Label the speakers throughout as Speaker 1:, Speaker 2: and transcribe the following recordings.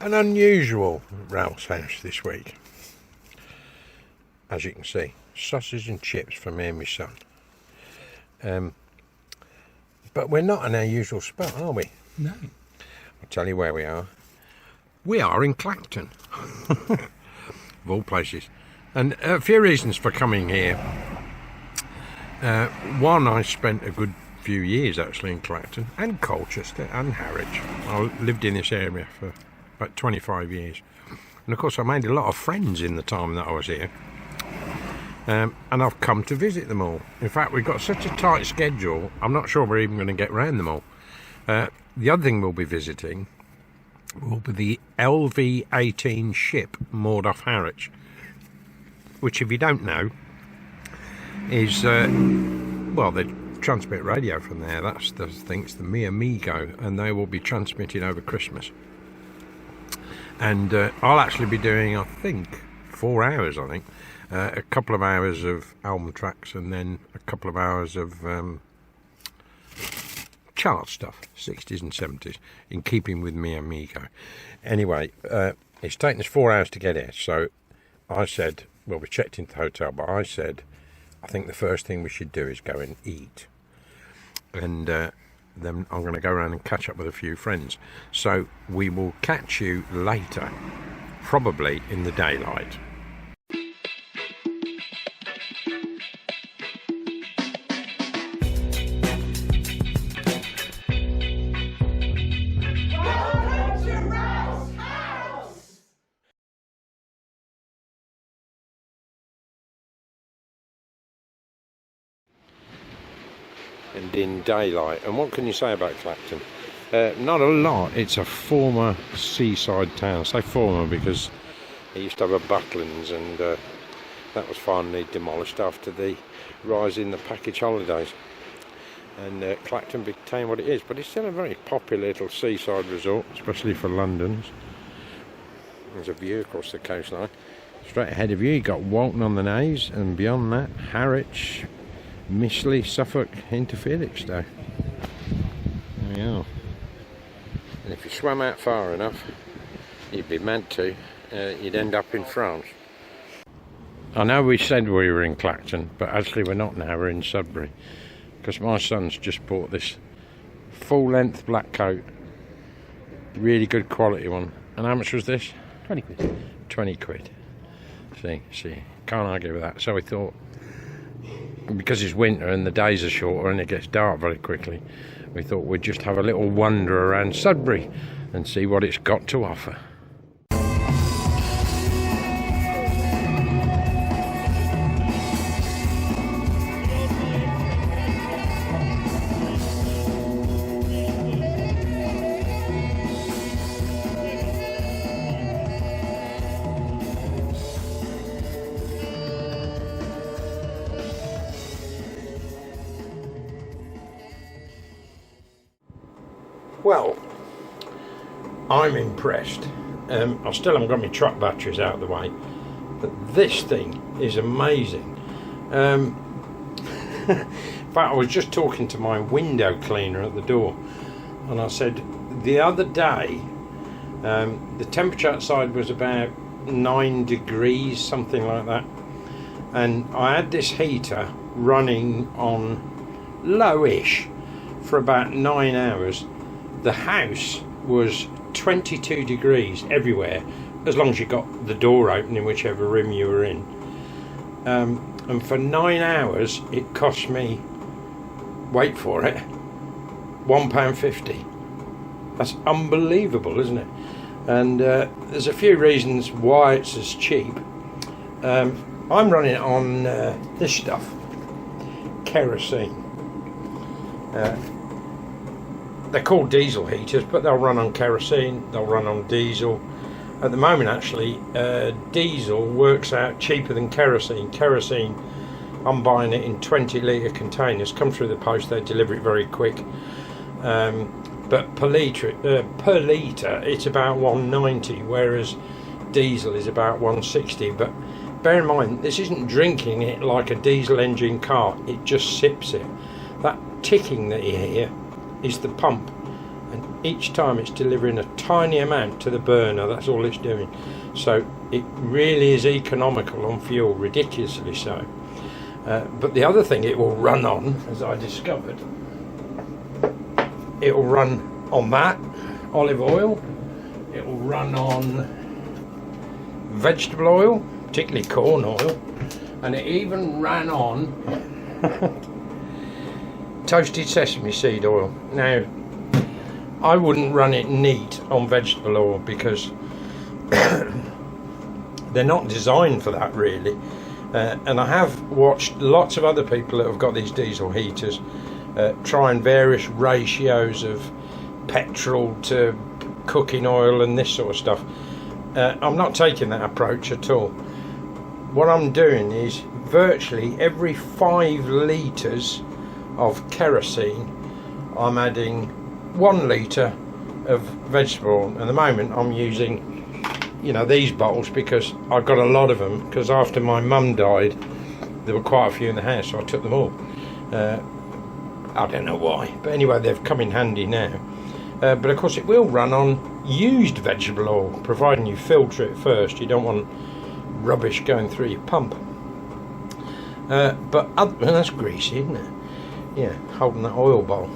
Speaker 1: An unusual Ralph's house this week. As you can see, sausage and chips for me and my son. But we're not in our usual spot, are we?
Speaker 2: No.
Speaker 1: I'll tell you where we are. We are in Clacton, of all places. And a few reasons for coming here. One, I spent a good few years actually in Clacton and Colchester and Harwich. I lived in this area for about 25 years. And of course I made a lot of friends in the time that I was here. And I've come to visit them all. In fact, we've got such a tight schedule, I'm not sure we're even going to get round them all. The other thing we'll be visiting will be the LV-18 ship moored off Harwich, which, if you don't know, is, well, they transmit radio from there. That's the thing, it's the Mi Amigo, and they will be transmitting over Christmas. And I'll actually be doing, I think, 4 hours, I think. A couple of hours of album tracks and then a couple of hours of chart stuff, 60s and 70s, in keeping with Mi Amigo. Anyway, it's taken us 4 hours to get here, so I said, well, we checked into the hotel, but I said, I think the first thing we should do is go and eat. And then I'm going to go around and catch up with a few friends. So we will catch you later, probably in the daylight. And in daylight. And what can you say about Clacton? Not a lot. It's a former seaside town. I say former because it used to have a Butlins, and that was finally demolished after the rise in the package holidays. And Clacton became what it is, but it's still a very popular little seaside resort, especially for Londoners. There's a view across the coastline. Straight ahead of you, you've got Walton on the Naze, and beyond that, Harwich, Mishley, Suffolk into Felixstowe. There we are. And if you swam out far enough, you'd be meant to, you'd end up in France. I know we said we were in Clacton, but actually we're not now, we're in Sudbury. Because my son's just bought this full-length black coat, really good quality one. And how much was this?
Speaker 2: 20 quid.
Speaker 1: 20 quid. See, can't argue with that. So we thought, because it's winter and the days are shorter and it gets dark very quickly, we thought we'd just have a little wander around Sudbury and see what it's got to offer. Well, I'm impressed. I still haven't got my truck batteries out of the way, but this thing is amazing. In fact, I was just talking to my window cleaner at the door, and I said the other day the temperature outside was about 9 degrees, something like that, and I had this heater running on lowish for about 9 hours. The house was 22 degrees everywhere, as long as you got the door open in whichever room you were in. And for 9 hours, it cost me, wait for it, £1.50. That's unbelievable, isn't it? And there's a few reasons why it's as cheap. I'm running it on this stuff, kerosene. They're called diesel heaters, but they'll run on kerosene, they'll run on diesel. At the moment, actually, diesel works out cheaper than kerosene. Kerosene, I'm buying it in 20-litre containers, come through the post, they deliver it very quick. But per litre, it's about 190, whereas diesel is about 160. But bear in mind, this isn't drinking it like a diesel engine car, it just sips it. That ticking that you hear is the pump, and each time it's delivering a tiny amount to the burner. That's all it's doing. So it really is economical on fuel, ridiculously so. But the other thing it will run on, as I discovered, it will run on that olive oil, it will run on vegetable oil, particularly corn oil, and it even ran on toasted sesame seed oil. Now, I wouldn't run it neat on vegetable oil because they're not designed for that really. And I have watched lots of other people that have got these diesel heaters trying various ratios of petrol to cooking oil and this sort of stuff. I'm not taking that approach at all. What I'm doing is virtually every 5 litres of kerosene I'm adding 1 litre of vegetable oil. At the moment I'm using, you know, these bottles because I've got a lot of them, because after my mum died there were quite a few in the house, so I took them all. I don't know why, but anyway, they've come in handy now. But of course it will run on used vegetable oil, providing you filter it first. You don't want rubbish going through your pump. But that's greasy, isn't it? Yeah, holding that oil bowl.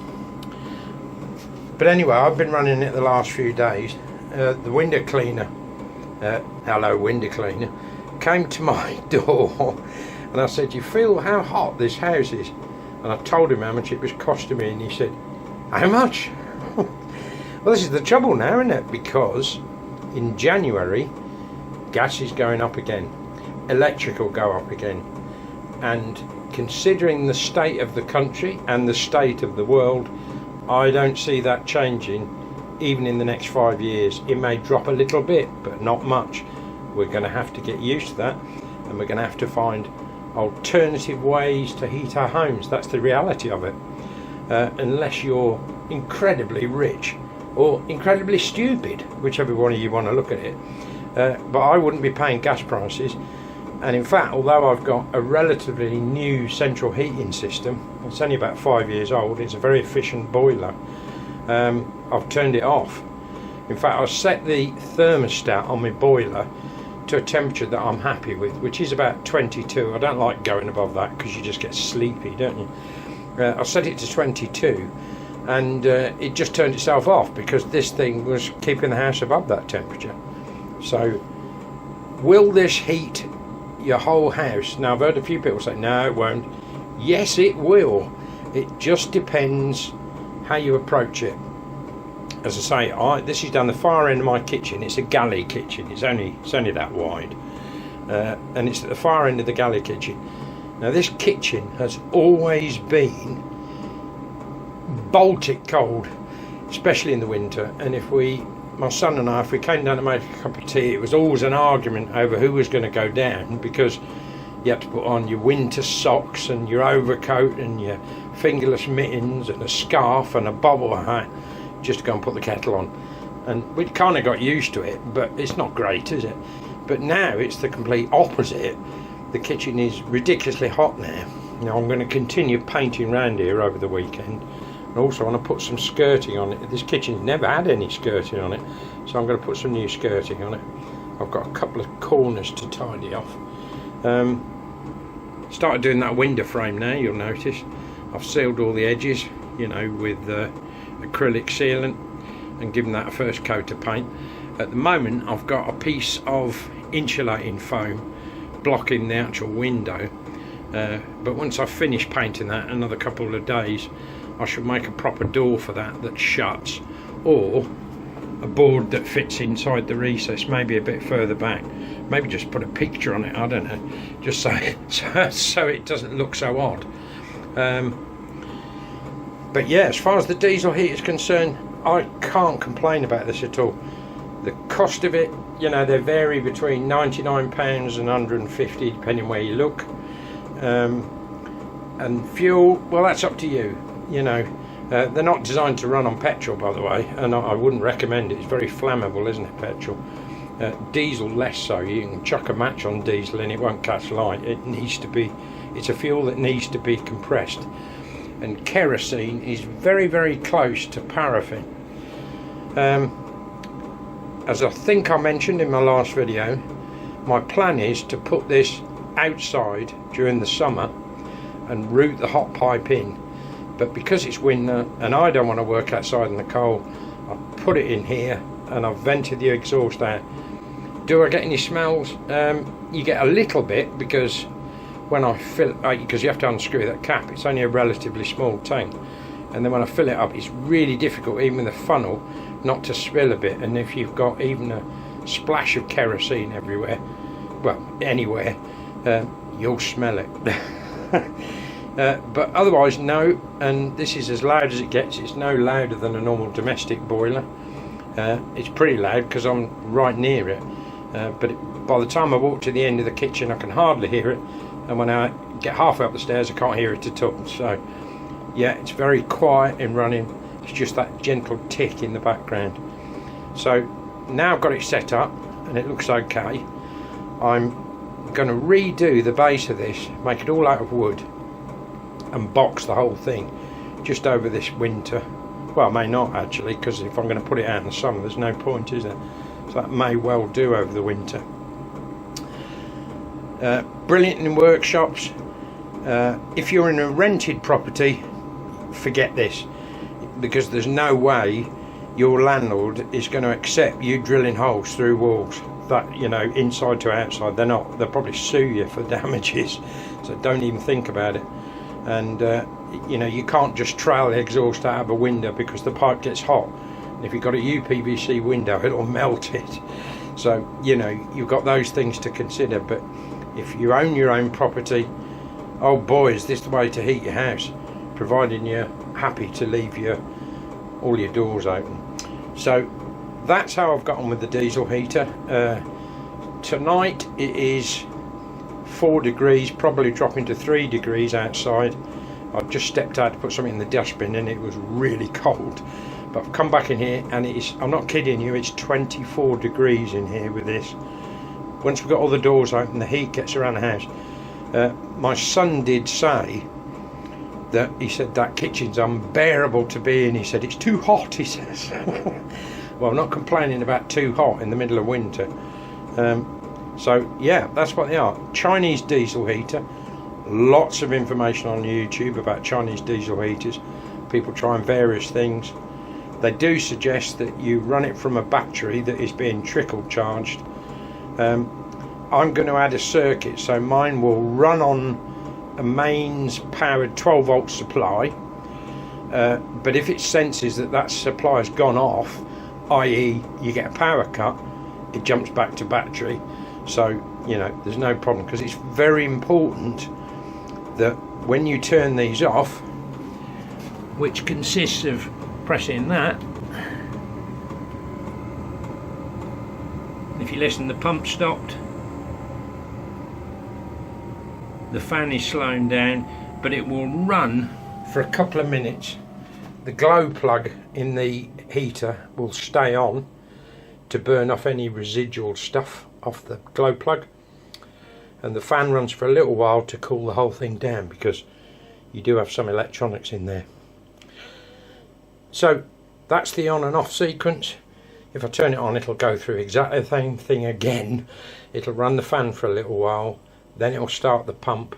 Speaker 1: But anyway, I've been running it the last few days. The window cleaner, hello window cleaner, came to my door and I said, "You feel how hot this house is?" And I told him how much it was costing me, and he said, "How much?" Well, this is the trouble now, isn't it? Because in January gas is going up again, electric will go up again, and considering the state of the country and the state of the world, I don't see that changing even in the next 5 years. It may drop a little bit, but not much. We're going to have to get used to that, and we're going to have to find alternative ways to heat our homes. That's the reality of it. Unless you're incredibly rich or incredibly stupid, whichever one of you want to look at it. But I wouldn't be paying gas prices. And in fact, although I've got a relatively new central heating system, it's only about 5 years old, it's a very efficient boiler, I've turned it off. In fact, I set the thermostat on my boiler to a temperature that I'm happy with, which is about 22. I don't like going above that because you just get sleepy, don't you? I set it to 22 and it just turned itself off because this thing was keeping the house above that temperature. So will this heat your whole house? Now, I've heard a few people say no, it won't. Yes, it will. It just depends how you approach it. As I say, this is down the far end of my kitchen. It's a galley kitchen. It's only that wide, and it's at the far end of the galley kitchen. Now, this kitchen has always been Baltic cold, especially in the winter. And my son and I, if we came down to make a cup of tea, it was always an argument over who was going to go down, because you had to put on your winter socks and your overcoat and your fingerless mittens and a scarf and a bobble hat just to go and put the kettle on. And we kind of got used to it, but it's not great, is it? But now it's the complete opposite. The kitchen is ridiculously hot now. Now I'm going to continue painting around here over the weekend, and also I want to put some skirting on it. This kitchen's never had any skirting on it, so I'm going to put some new skirting on it. I've got a couple of corners to tidy off. Started doing that window frame now, you'll notice. I've sealed all the edges, you know, with acrylic sealant, and given that a first coat of paint. At the moment I've got a piece of insulating foam blocking the actual window, but once I've finished painting that, another couple of days, I should make a proper door for that shuts, or a board that fits inside the recess, maybe a bit further back. Maybe just put a picture on it, I don't know, just so it doesn't look so odd. But yeah, as far as the diesel heat is concerned, I can't complain about this at all. The cost of it, you know, they vary between £99 and £150 depending where you look. And fuel, well, that's up to you. You know, they're not designed to run on petrol, by the way, and I wouldn't recommend it. It's very flammable, isn't it, petrol? Diesel less so. You can chuck a match on diesel and it won't catch light. It's a fuel that needs to be compressed. And kerosene is very, very close to paraffin. As I think I mentioned in my last video, my plan is to put this outside during the summer and route the hot pipe in, but because it's winter and I don't want to work outside in the cold, I put it in here and I've vented the exhaust out. Do I get any smells? You get a little bit, because when I fill it, because you have to unscrew that cap, it's only a relatively small tank, and then when I fill it up, it's really difficult, even with a funnel, not to spill a bit. And if you've got even a splash of kerosene everywhere, well, anywhere, you'll smell it. But otherwise, no. And this is as loud as it gets. It's no louder than a normal domestic boiler. It's pretty loud because I'm right near it, but by the time I walk to the end of the kitchen, I can hardly hear it, and when I get halfway up the stairs, I can't hear it at all. So yeah, it's very quiet in running. It's just that gentle tick in the background. So now I've got it set up and it looks okay. I'm going to redo the base of this, make it all out of wood, and box the whole thing just over this winter. Well, I may not actually, because if I'm going to put it out in the summer, there's no point, is there? So that may well do over the winter. Brilliant in workshops. If you're in a rented property, forget this, because there's no way your landlord is going to accept you drilling holes through walls, that, you know, inside to outside. They'll probably sue you for damages, so don't even think about it. And you know, you can't just trail the exhaust out of a window because the pipe gets hot. And if you've got a UPVC window, it'll melt it. So, you know, you've got those things to consider. But if you own your own property, oh boy, is this the way to heat your house, providing you're happy to leave all your doors open. So that's how I've got on with the diesel heater. Tonight it is 4 degrees, probably dropping to 3 degrees outside. I've just stepped out to put something in the dustbin and it was really cold, but I've come back in here and it is, I'm not kidding you, it's 24 degrees in here with this. Once we've got all the doors open, the heat gets around the house. My son did say that, he said that kitchen's unbearable to be in. He said it's too hot, he says. Well, I'm not complaining about too hot in the middle of winter. So yeah, that's what they are. Chinese diesel heater. Lots of information on YouTube about Chinese diesel heaters. People trying various things. They do suggest that you run it from a battery that is being trickle charged. I'm going to add a circuit, so mine will run on a mains powered 12 volt supply, but if it senses that that supply has gone off, i.e. you get a power cut, it jumps back to battery. So, you know, there's no problem, because it's very important that when you turn these off, which consists of pressing that, if you listen, the pump stopped, the fan is slowing down, but it will run for a couple of minutes. The glow plug in the heater will stay on to burn off any residual stuff off the glow plug, and the fan runs for a little while to cool the whole thing down, because you do have some electronics in there. So that's the on and off sequence. If I turn it on, it'll go through exactly the same thing again. It'll run the fan for a little while, then it'll start the pump,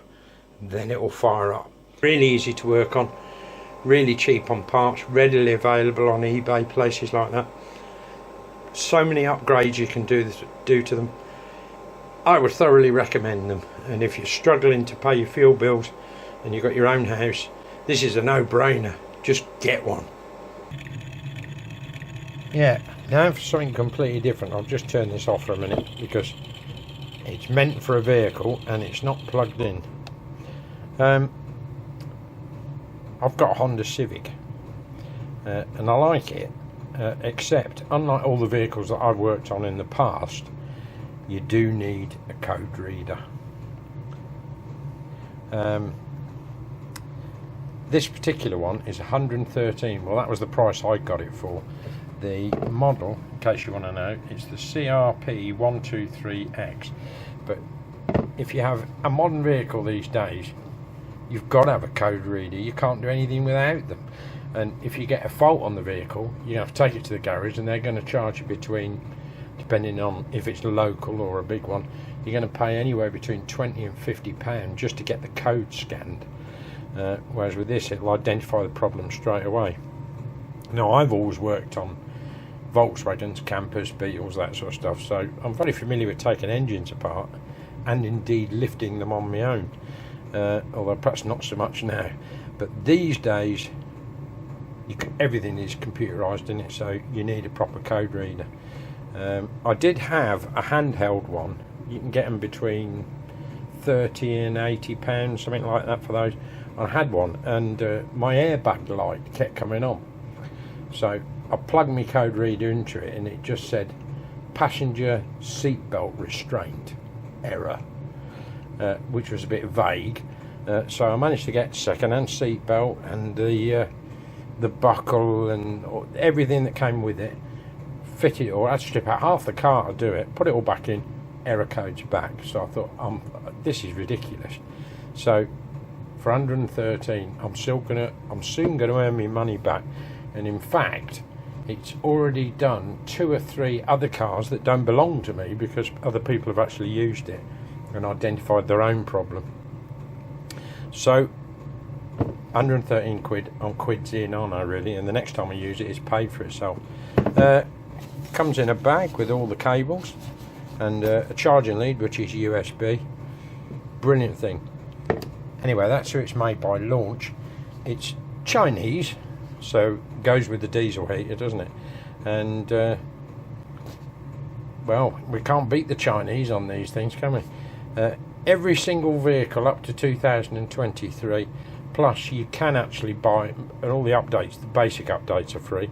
Speaker 1: then it will fire up. Really easy to work on, really cheap on parts, readily available on eBay, places like that. So many upgrades you can do to them. I would thoroughly recommend them, and if you're struggling to pay your fuel bills and you've got your own house, this is a no-brainer. Just get one. Yeah, now for something completely different. I'll just turn this off for a minute because it's meant for a vehicle and it's not plugged in. I've got a Honda Civic, and I like it, except unlike all the vehicles that I've worked on in the past, you do need a code reader. This particular one is 113. Well, that was the price I got it for. The model, in case you want to know, it's the CRP 123X. But if you have a modern vehicle these days, you've got to have a code reader. You can't do anything without them. And if you get a fault on the vehicle, you have to take it to the garage, and they're going to charge you between, depending on if it's local or a big one, you're going to pay anywhere between £20 and £50 just to get the code scanned. Whereas with this, it'll identify the problem straight away. Now, I've always worked on Volkswagens, campers, Beetles, that sort of stuff, so I'm very familiar with taking engines apart and indeed lifting them on my own, although perhaps not so much now. But these days, everything is computerised in it, so you need a proper code reader. I did have a handheld one. You can get them between £30 and £80, something like that for those. I had one, and my airbag light kept coming on, so I plugged my code reader into it, and it just said passenger seatbelt restraint error, which was a bit vague. So I managed to get second-hand seatbelt and the buckle and everything that came with it, fit it all. I had to strip out half the car to do it, put it all back in, error codes back. So I thought, this is ridiculous. So for 113, I'm soon gonna earn my money back. And in fact, it's already done 2 or 3 other cars that don't belong to me, because other people have actually used it and identified their own problem. So 113 quid, I'm quids in, aren't I, really? And the next time I use it, it's paid for itself. Comes in a bag with all the cables and a charging lead, which is USB. Brilliant thing. Anyway, that's who it's made by. Launch. It's Chinese, so goes with the diesel heater, doesn't it? And well, we can't beat the Chinese on these things, can we? Every single vehicle up to 2023, plus you can actually buy, and all the updates, the basic updates are free,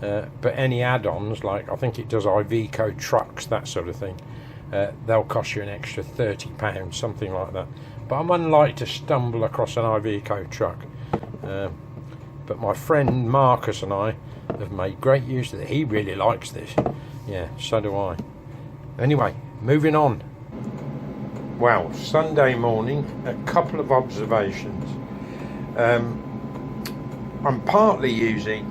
Speaker 1: but any add-ons, like I think it does Iveco trucks, that sort of thing, they'll cost you an extra £30, something like that. But I'm unlikely to stumble across an Iveco truck. But my friend Marcus and I have made great use of it. He really likes this. Yeah, so do I. Anyway, moving on. Well, Sunday morning, a couple of observations. I'm partly using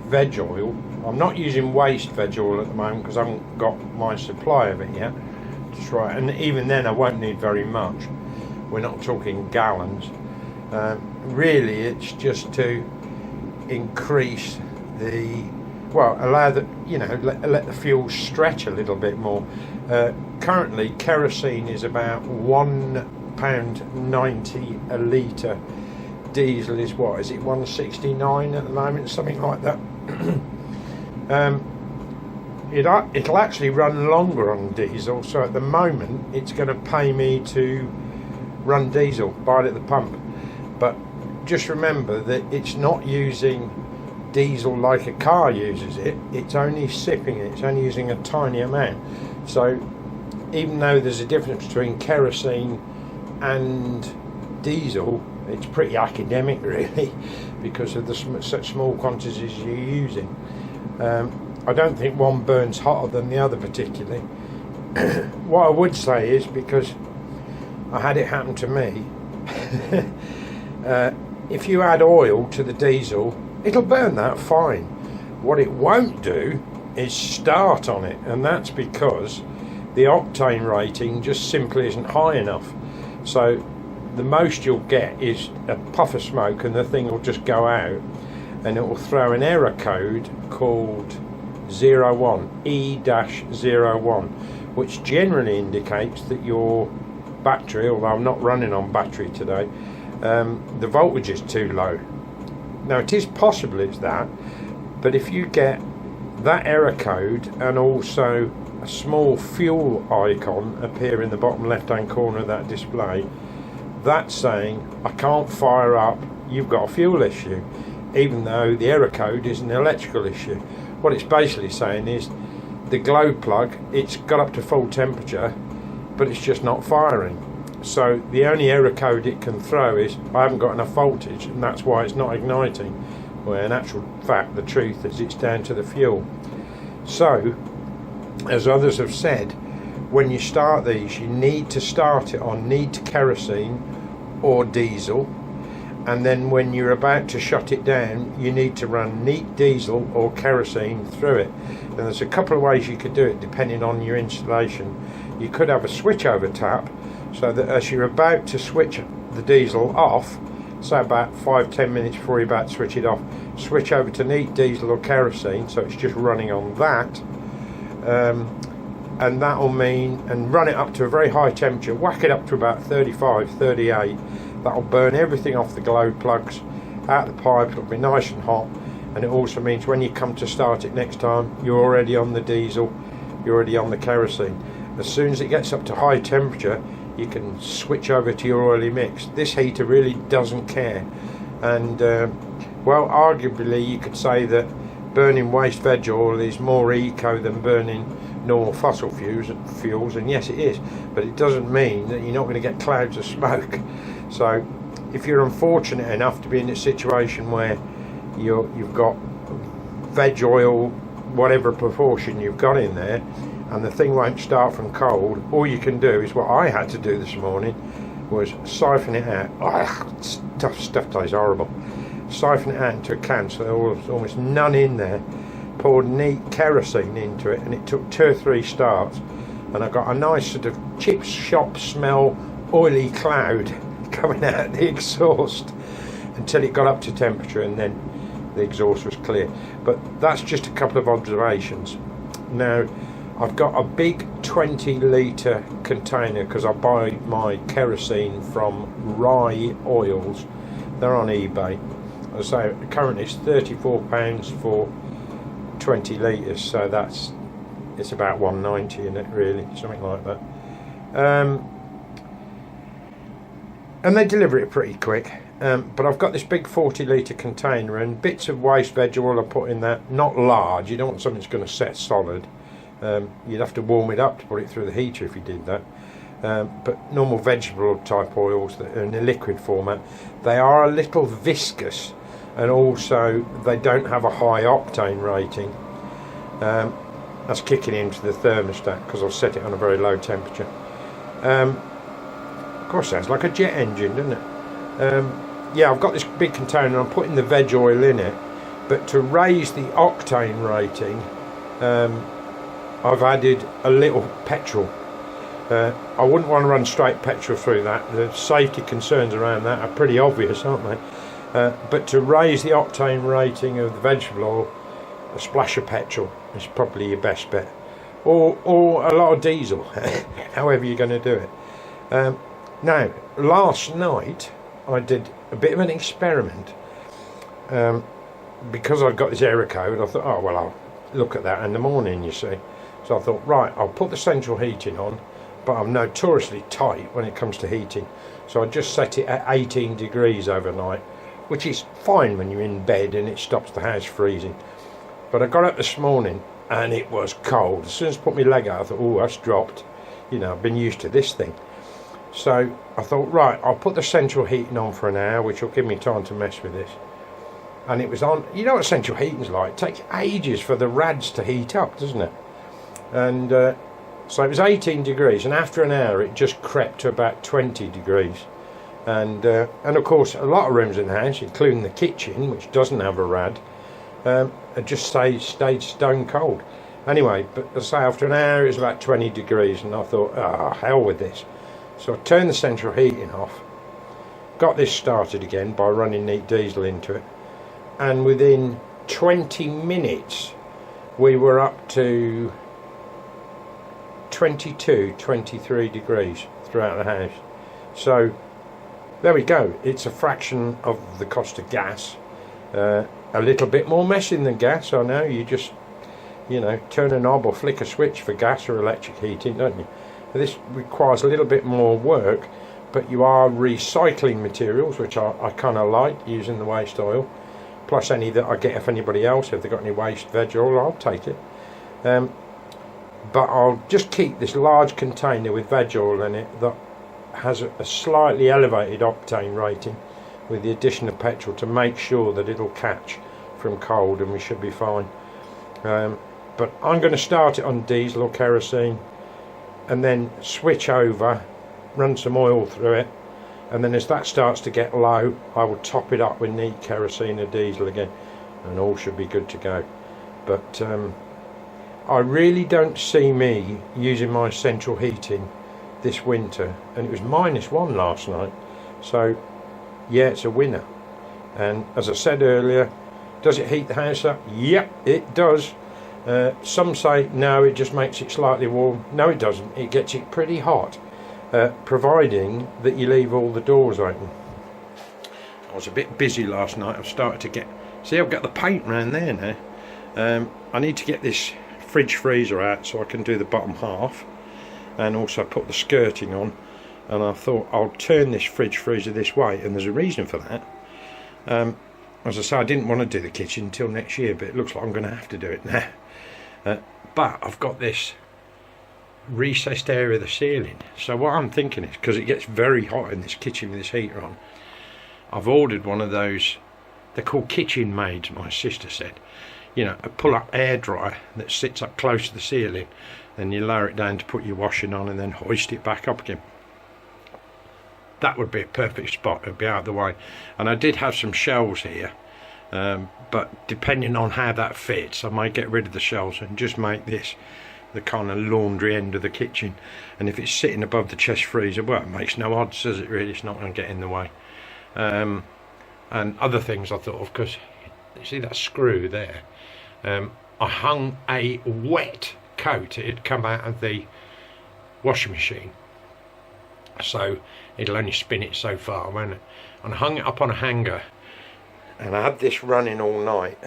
Speaker 1: veg oil. I'm not using waste veg oil at the moment because I haven't got my supply of it yet. Just right, and even then I won't need very much. We're not talking gallons. Really, it's just to increase allow the, let the fuel stretch a little bit more. Currently, kerosene is about £1.90 a litre. Diesel is what? Is it 1.69 at the moment? Something like that. It'll actually run longer on diesel. So at the moment, it's going to pay me to run diesel, buy it at the pump. But just remember that it's not using diesel like a car uses it. It's only sipping it. It's only using a tiny amount. So even though there's a difference between kerosene and diesel, it's pretty academic really, because of such small quantities you're using. I don't think one burns hotter than the other particularly. What I would say is, because I had it happen to me, if you add oil to the diesel, it'll burn that fine. What it won't do is start on it, and that's because the octane rating just simply isn't high enough. So the most you'll get is a puff of smoke, and the thing will just go out, and it will throw an error code called 01, E-01, which generally indicates that your battery, although I'm not running on battery today, the voltage is too low. Now it is possible it's that, but if you get that error code and also a small fuel icon appear in the bottom left hand corner of that display, that's saying I can't fire up, you've got a fuel issue, even though the error code is an electrical issue. What it's basically saying is the glow plug, it's got up to full temperature, but it's just not firing. So the only error code it can throw is I haven't got enough voltage, and that's why it's not igniting. Well, in actual fact, the truth is it's down to the fuel. So, as others have said, when you start these, you need to start it on neat kerosene or diesel, and then when you're about to shut it down, you need to run neat diesel or kerosene through it. And there's a couple of ways you could do it depending on your installation. You could have a switch over tap, so that as you're about to switch the diesel off, say about 5-10 minutes before you're about to switch it off, switch over to neat diesel or kerosene, so it's just running on that. And that'll mean, and run it up to a very high temperature, whack it up to about 35, 38. That'll burn everything off the glow plugs, out the pipe. It'll be nice and hot, and it also means when you come to start it next time, you're already on the diesel, you're already on the kerosene. As soon as it gets up to high temperature, you can switch over to your oily mix. This heater really doesn't care, and well, arguably you could say that burning waste veg oil is more eco than burning normal fossil fuels, and yes it is, but it doesn't mean that you're not going to get clouds of smoke. So if you're unfortunate enough to be in a situation where you've got veg oil, whatever proportion you've got in there, and the thing won't start from cold, all you can do is what I had to do this morning, was siphon it out. Oh, stuff tastes horrible. Siphon it out into a can so there was almost none in there. Poured neat kerosene into it, and it took 2 or 3 starts, and I got a nice sort of chip shop smell, oily cloud coming out of the exhaust until it got up to temperature, and then the exhaust was clear. But that's just a couple of observations. Now I've got a big 20-litre container because I buy my kerosene from Rye Oils. They're on eBay. As I say, currently it's £34 for 20 litres, so it's about 190 in it, really, something like that. And they deliver it pretty quick. But I've got this big 40-litre container, and bits of waste veg oil I put in that. Not large. You don't want something that's going to set solid. You'd have to warm it up to put it through the heater if you did that. But normal vegetable type oils that are in a liquid format, they are a little viscous, and also they don't have a high octane rating. That's kicking into the thermostat because I've set it on a very low temperature. Of course, sounds like a jet engine, doesn't it? Yeah, I've got this big container, I'm putting the veg oil in it, but to raise the octane rating, I've added a little petrol. I wouldn't want to run straight petrol through that. The safety concerns around that are pretty obvious, aren't they? But to raise the octane rating of the vegetable oil, a splash of petrol is probably your best bet, or a lot of diesel, however you're going to do it. Now, last night I did a bit of an experiment. Because I've got this error code, I thought, oh well, I'll look at that in the morning, you see. So I thought, right, I'll put the central heating on, but I'm notoriously tight when it comes to heating, so I just set it at 18 degrees overnight, which is fine when you're in bed and it stops the house freezing. But I got up this morning and it was cold. As soon as I put my leg out, I thought, oh, that's dropped. You know, I've been used to this thing. So I thought, right, I'll put the central heating on for an hour, which will give me time to mess with this. And it was on. You know what central heating's like? It takes ages for the rads to heat up, doesn't it? And so it was 18 degrees, and after an hour it just crept to about 20 degrees. And of course a lot of rooms in the house, including the kitchen, which doesn't have a rad, it just stayed stone cold. Anyway, but as I say, after an hour it was about 20 degrees, and I thought, oh, hell with this. So I turned the central heating off, got this started again by running neat diesel into it, and within 20 minutes we were up to 22, 23 degrees throughout the house. So there we go, it's a fraction of the cost of gas, a little bit more messing than gas. I know, you just, you know, turn a knob or flick a switch for gas or electric heating, don't you? This requires a little bit more work, but you are recycling materials, which I kind of like, using the waste oil, plus any that I get off anybody else. If they've got any waste veg oil, I'll take it. But I'll just keep this large container with veg oil in it that has a slightly elevated octane rating with the addition of petrol to make sure that it'll catch from cold, and we should be fine. But I'm going to start it on diesel or kerosene and then switch over, run some oil through it, and then as that starts to get low, I will top it up with neat kerosene or diesel again, and all should be good to go. But I really don't see me using my central heating this winter, and it was -1 last night, so yeah, it's a winner. And as I said earlier, does it heat the house up? Yep, it does. Some say no, it just makes it slightly warm. No, it doesn't. It gets it pretty hot, providing that you leave all the doors open. I was a bit busy last night. I've started to get, see, I've got the paint around there now. I need to get this fridge freezer out so I can do the bottom half, and also put the skirting on. And I thought I'll turn this fridge freezer this way, and there's a reason for that. As I say, I didn't want to do the kitchen until next year, but it looks like I'm going to have to do it now. But I've got this recessed area of the ceiling, so what I'm thinking is, because it gets very hot in this kitchen with this heater on, I've ordered one of those, they're called kitchen maids, my sister said, you know, a pull-up air dryer that sits up close to the ceiling, then you lower it down to put your washing on and then hoist it back up again. That would be a perfect spot. It'd be out of the way. And I did have some shelves here, but depending on how that fits, I might get rid of the shelves and just make this the kind of laundry end of the kitchen. And if it's sitting above the chest freezer, well, it makes no odds, does it really? It's not going to get in the way. And other things I thought of, because you see that screw there, I hung a wet coat. It had come out of the washing machine, so it'll only spin it so far, won't it? And I hung it up on a hanger, and I had this running all night,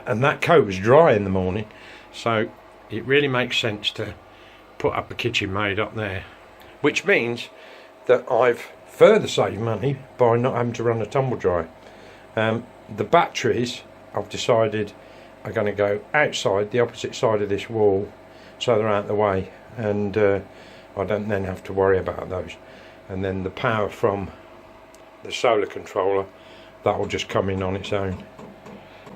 Speaker 1: and that coat was dry in the morning, so it really makes sense to put up a kitchen maid up there, which means that I've further saved money by not having to run a tumble dryer. The batteries, I've decided, are going to go outside the opposite side of this wall, so they're out of the way, and I don't then have to worry about those. And then the power from the solar controller, that will just come in on its own.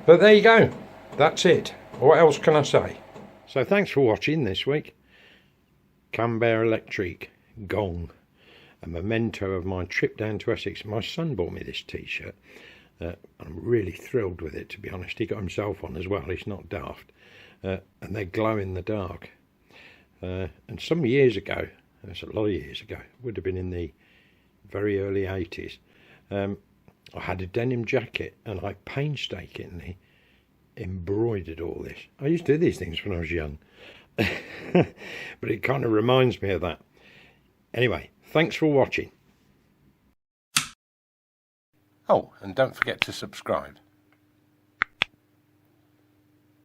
Speaker 1: But there you go, that's it. What else can I say? So thanks for watching this week. Canberra Electric Gong, a memento of my trip down to Essex. My son bought me this t-shirt. I'm really thrilled with it, to be honest. He got himself on as well, he's not daft. And they glow in the dark. And some years ago, that's a lot of years ago, would have been in the very early 80s, I had a denim jacket, and I painstakingly embroidered all this. I used to do these things when I was young. But it kind of reminds me of that. Anyway, thanks for watching. Oh, and don't forget to subscribe.